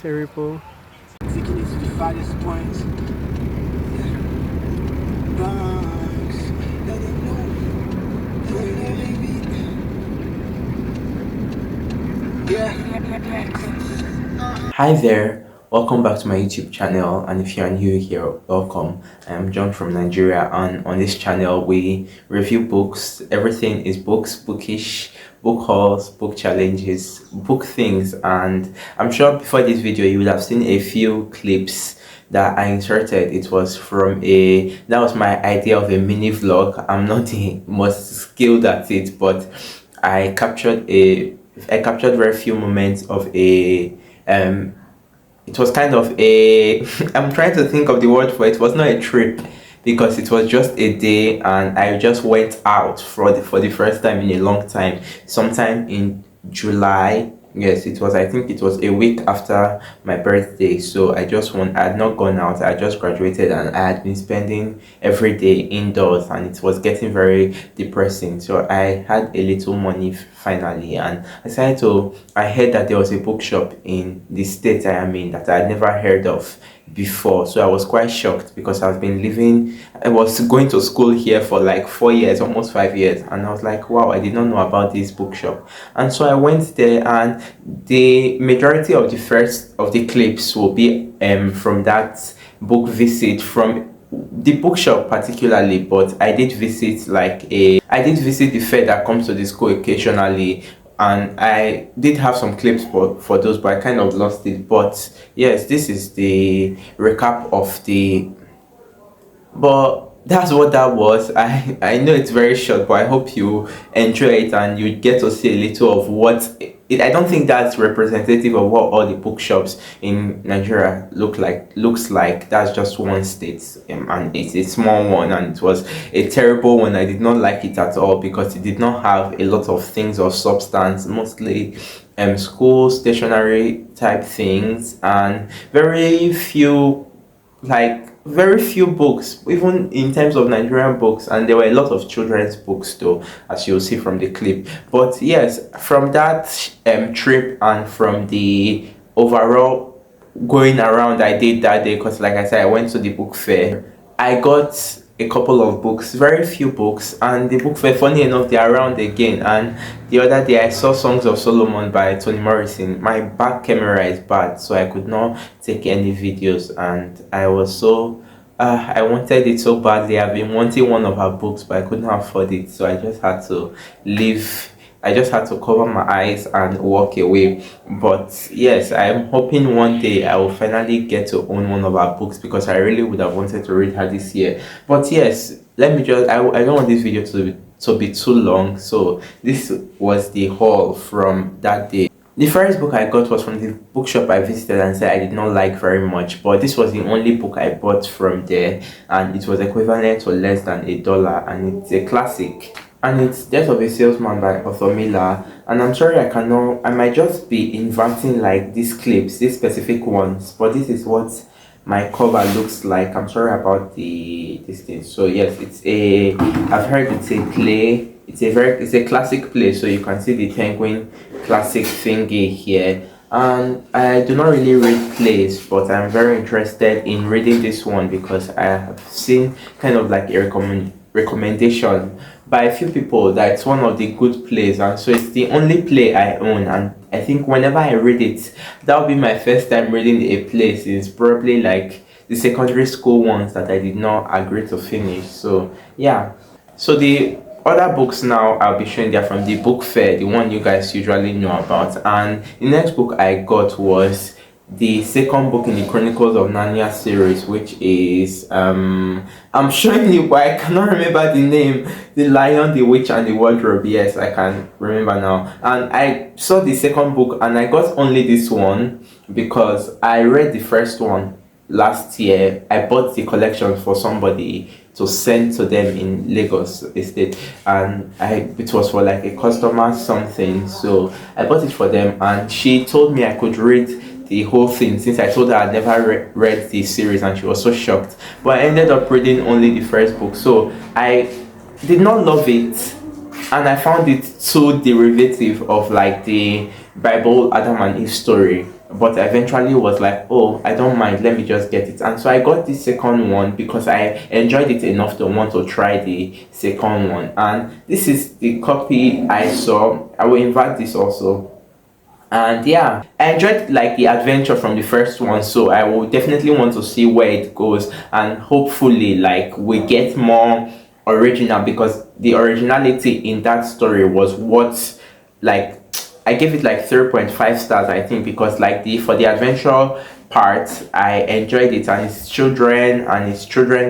Terrible. Taking it to the farthest points. Banks, let them know. Hi there, welcome back to my YouTube channel, and if you are new here, welcome. I am John from Nigeria, and on this channel we review books. Everything is books, bookish, book hauls, book challenges, book things, and I'm sure before this video you would have seen a few clips that I inserted. It was from that was my idea of a mini vlog. I'm not the most skilled at it, but I captured very few moments of a it was kind of a I'm trying to think of the word for it. It was not a trip because it was just a day, and I just went out for the first time in a long time, sometime in July. Yes, it was, I think it was a week after my birthday. So I had not gone out. I just graduated and I had been spending every day indoors, and it was getting very depressing. So I had a little money finally, and I heard that there was a bookshop in the state I am in that I had never heard of before. So I was quite shocked because I was going to school here for like 4 years, almost 5 years, and I was like, wow, I did not know about this bookshop. And so I went there, and the majority of the clips will be from that book visit, from the bookshop particularly. But I did visit the fair that comes to the school occasionally, and I did have some clips for those, but I kind of lost it. But yes, this is the recap of the but that's what that was. I know it's very short, but I hope you enjoy it and you get to see a little of what it. I don't think that's representative of what all the bookshops in Nigeria looks like. That's just one state, and it's a small one, and it was a terrible one. I did not like it at all because it did not have a lot of things of substance, mostly school stationery type things, and very few books, even in terms of Nigerian books, and there were a lot of children's books though, as you'll see from the clip. But yes, from that trip and from the overall going around I did that day, because like I said, I went to the book fair, I got a couple of books, very few books, and the book fair, funny enough, they're around again. And the other day I saw Songs of Solomon by Toni Morrison. My back camera is bad, so I could not take any videos, and I wanted it so badly. I've been wanting one of her books, but I couldn't afford it, so I just had to leave. I just had to cover my eyes and walk away. But yes, I'm hoping one day I will finally get to own one of her books, because I really would have wanted to read her this year. But yes, I don't want this video to be too long, so this was the haul from that day. The first book I got was from the bookshop I visited and said I did not like very much, but this was the only book I bought from there, and it was equivalent to less than $1, and it's a classic. And it's Death of a Salesman by Arthur Miller. And I'm sorry, I might just be inverting like these clips, these specific ones, but this is what my cover looks like. I'm sorry about this thing. So yes, I've heard it's a play. It's a classic play, so you can see the penguin classic thingy here. And I do not really read plays, but I'm very interested in reading this one because I have seen kind of like a recommendation by a few people that it's one of the good plays, and so it's the only play I own. And I think whenever I read it, that'll be my first time reading a play since probably like the secondary school ones that I did not agree to finish. So yeah, so the other books now I'll be showing, they're from the book fair, the one you guys usually know about. And the next book I got was the second book in the Chronicles of Narnia series, which is I'm showing you, but I cannot remember the name. The Lion, the Witch, and the Wardrobe. Yes, I can remember now. And I saw the second book, and I got only this one because I read the first one last year. I bought the collection for somebody to send to them in Lagos Estate, and it was for like a customer something. So I bought it for them, and she told me I could read the whole thing since I told her I'd never read the series, and she was so shocked. But I ended up reading only the first book, so I did not love it, and I found it too derivative of like the Bible Adam and Eve story. But I eventually was like, oh, I don't mind, let me just get it. And so I got the second one because I enjoyed it enough to want to try the second one. And this is the copy I saw. I will invite this also. And yeah, I enjoyed like the adventure from the first one, so I will definitely want to see where it goes, and hopefully like we get more original, because the originality in that story was what, like, I gave it like 3.5 stars, I think, because like the for the adventure part I enjoyed it, and it's children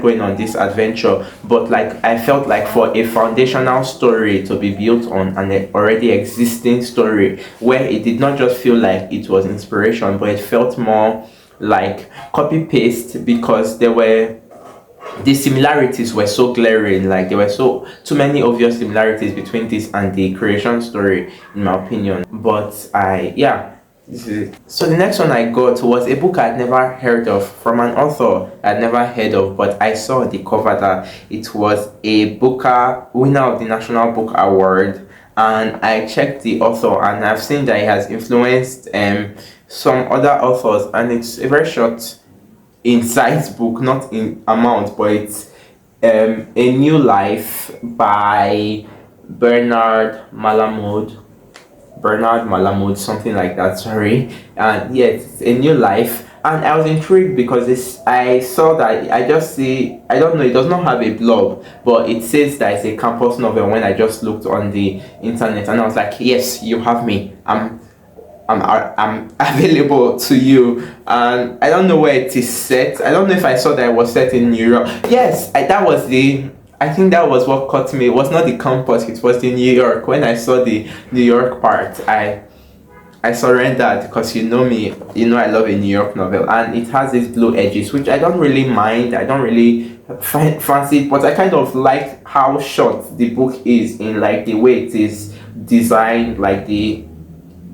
going on this adventure. But like I felt like for a foundational story to be built on an already existing story, where it did not just feel like it was inspiration, but it felt more like copy paste, because the similarities were so glaring, like there were so too many obvious similarities between this and the creation story, in my opinion. But I yeah, this is it. So the next one I got was a book I'd never heard of, from an author I'd never heard of, but I saw the cover that it was a Booker winner of the National Book Award. And I checked the author, and I've seen that he has influenced some other authors, and it's a very short in size book, not in amount, but it's A New Life by Bernard Malamud, something like that, sorry. And yeah, it's A New Life. And I was intrigued because I saw that, I don't know, it does not have a blog, but it says that it's a campus novel when I just looked on the internet, and I was like, yes, you have me. I'm available to you. And I don't know where it is set. I don't know if I saw that it was set in New York. Yes, I think that was what caught me. It was not the campus, it was the New York. When I saw the New York part, I surrendered, because you know me, you know I love a New York novel, and it has these blue edges, which I don't really mind. I don't really fancy it, but I kind of like how short the book is, in like the way it is designed, like the,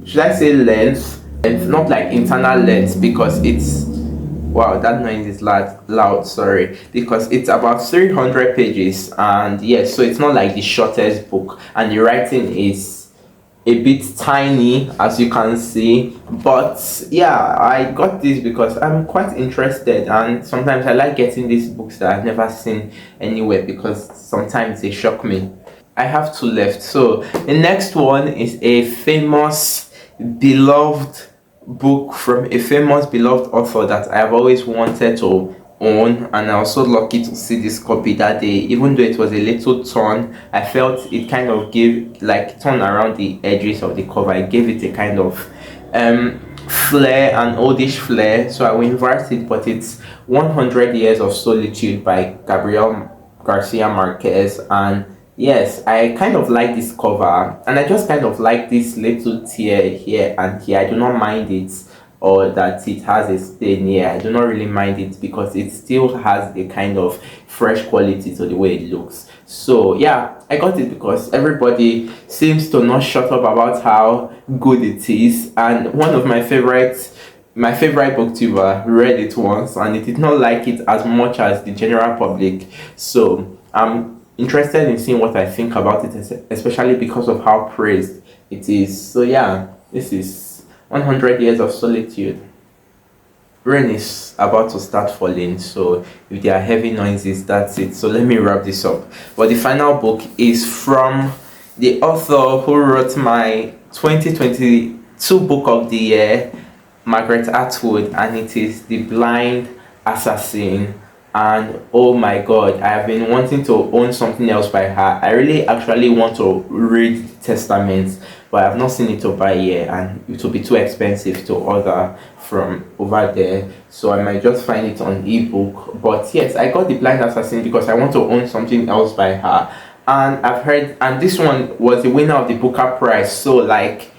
should I say length, and not like internal length, because it's, wow, that noise is loud, sorry, because it's about 300 pages. And yes, so it's not like the shortest book, and the writing is a bit tiny, as you can see. But yeah, I got this because I'm quite interested, and sometimes I like getting these books that I've never seen anywhere, because sometimes they shock me. I have two left. So the next one is a famous beloved book from a famous beloved author that I've always wanted to own, and I was so lucky to see this copy that day. Even though it was a little torn, I felt it kind of gave, like, torn around the edges of the cover, it gave it a kind of flair, an oldish flair. So I will invert it, but it's 100 Years of Solitude by Gabriel Garcia Marquez. And yes, I kind of like this cover, and I just kind of like this little tear here and here. I do not mind it, or that it has a stain here. I do not really mind it, because it still has a kind of fresh quality to the way it looks. So yeah, I got it because everybody seems to not shut up about how good it is. And one of my favorite booktuber read it once, and it did not like it as much as the general public. So I'm interested in seeing what I think about it, especially because of how praised it is. So yeah, this is 100 Years of Solitude. Rain is about to start falling, so if there are heavy noises, that's it. So let me wrap this up. But the final book is from the author who wrote my 2022 book of the year, Margaret Atwood, and it is The Blind Assassin and oh my god, I have been wanting to own something else by her. I really actually want to read Testaments, but I've not seen it to buy yet, and it will be too expensive to order from over there, so I might just find it on ebook. But yes, I got the Blind Assassin because I want to own something else by her, and I've heard, and this one was the winner of the Booker Prize, so like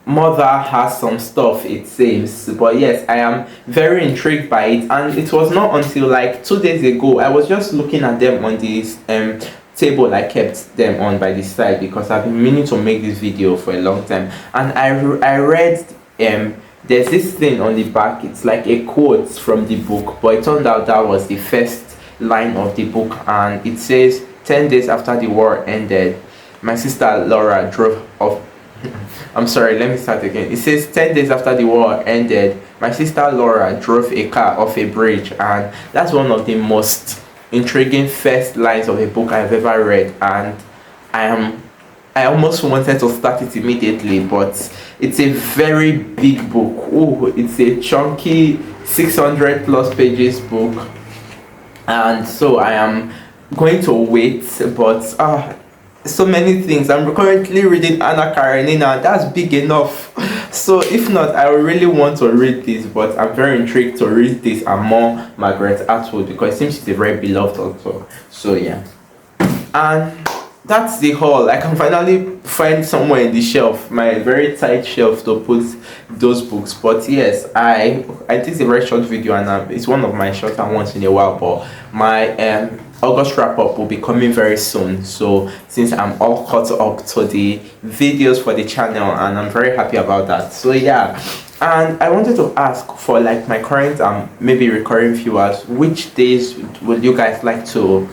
mother has some stuff, it seems. But yes, I am very intrigued by it, and it was not until like 2 days ago I was just looking at them on this table I kept them on by the side, because I've been meaning to make this video for a long time. And I read there's this thing on the back, it's like a quote from the book, but it turned out that was the first line of the book, and it says, 10 days after the war ended, my sister Laura drove off. I'm sorry, let me start again. It says, 10 days after the war ended, my sister Laura drove a car off a bridge. And that's one of the most intriguing first lines of a book I've ever read. And I almost wanted to start it immediately, but it's a very big book. Oh, it's a chunky 600 plus pages book. And so I am going to wait, but so many things. I'm currently reading Anna Karenina. That's big enough. So if not, I really want to read this, but I'm very intrigued to read this and more Margaret Atwood, because it seems she's a very beloved author. So yeah, and that's the haul. I can finally find somewhere in the shelf, my very tight shelf, to put those books. But yes, I this is a very short video, and it's one of my shorter ones in a while. But my August wrap up will be coming very soon, so since I'm all caught up to the videos for the channel, and I'm very happy about that. So yeah, and I wanted to ask for like my current maybe recurring viewers, which days would you guys like to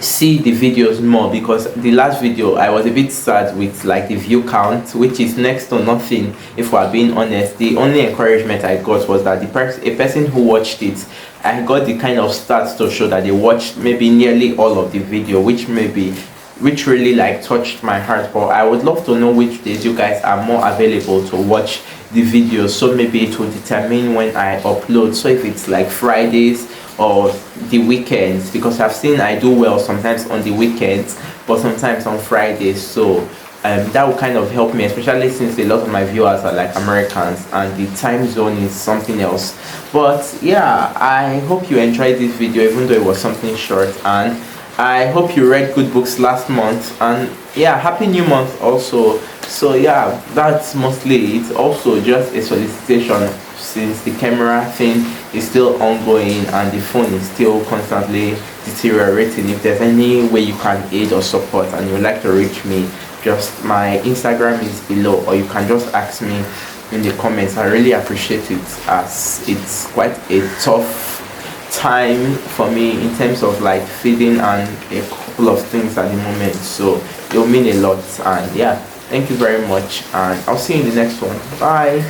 see the videos more? Because the last video I was a bit sad with like the view count, which is next to nothing if we're being honest. The only encouragement I got was that a person who watched it, I got the kind of stats to show that they watched maybe nearly all of the video, which really like touched my heart. But I would love to know which days you guys are more available to watch the videos, so maybe it will determine when I upload. So if it's like Fridays or the weekends, because I've seen I do well sometimes on the weekends, but sometimes on Fridays. So that will kind of help me, especially since a lot of my viewers are like Americans and the time zone is something else. But yeah, I hope you enjoyed this video, even though it was something short, and I hope you read good books last month, and yeah, happy new month also. So yeah, that's mostly it. Also just a solicitation, since the camera thing is still ongoing and the phone is still constantly deteriorating. If there's any way you can aid or support and you would like to reach me, just my Instagram is below, or you can just ask me in the comments. I really appreciate it, as it's quite a tough time for me in terms of like feeding and a couple of things at the moment, so it will mean a lot. And yeah, thank you very much, and I'll see you in the next one. Bye.